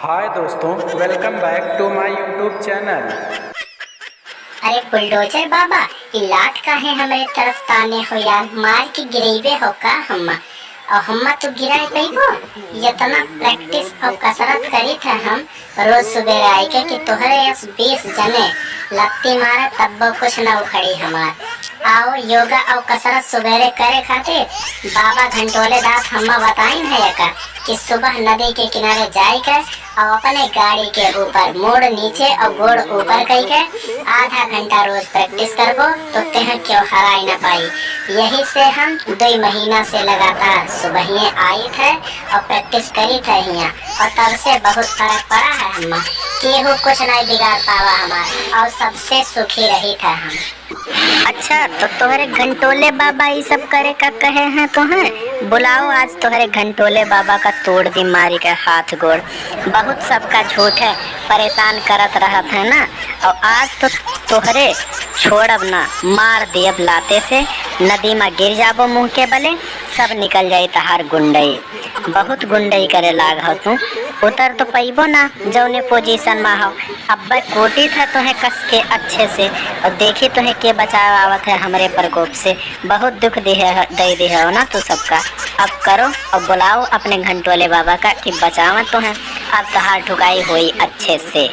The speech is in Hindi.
हाय दोस्तों, welcome back to my YouTube channel. अरे बुलडोजर बाबा, ई लात काहे हमरे तरफ ताने हो यार? मार के गिरेबे हो का हम्मा? और हम्मा तो गिराए कईबो। इतना प्रैक्टिस और कसरत करी था हम रोज सुबह आए के कि तोहरे 20 जने लत्ती मारे तब कुछ न उखड़ी हमार। आओ योगा और कसरत सुबेरे करे खातिर बाबा घंटोले दास हम्मा बताइन है का कि सुबह नदी के किनारे जाए के और अपने गाड़ी के ऊपर मोड़ नीचे और गोड़ ऊपर कई के आधा घंटा रोज प्रैक्टिस करबो तो तेह क्यों हराई न पाई। यही से हम 2 महीना से लगातार सुबह ही आई थे और प्रैक्टिस करी थे यहाँ, और तब से बहुत फर्क पड़ा है हम्मा। केहू कुछ नहीं बिगाड़ पावा हमारा और सबसे सुखी रही था हम। अच्छा, तो तोहरे घंटोले बाबा ये सब करे का कहे हैं तुम्हें? बुलाओ आज तोहरे घंटोले बाबा का तोड़ दी मारी के हाथ गोड़। बहुत सबका झूठ है, परेशान करत रहत है ना। और आज तो तोहरे छोड़ब ना, मार दियब लाते से नदी में गिर जाबो मुंह के बले, सब निकल जाई तहार गुंडई। बहुत गुंडई करे लाग हो तू, उतर तो पैबो ना जौने पोजीशन में हो। अब कोटी था तुम्हें कस के अच्छे से, और देखी तुम्हें के बचाव आवत है हमरे प्रकोप से। बहुत दुख दे हो ना तू सबका। अब करो और बुलाओ अपने घंटोले बाबा का कि बचाव तुम्हें। अब तहार ठुकाई हुई अच्छे से।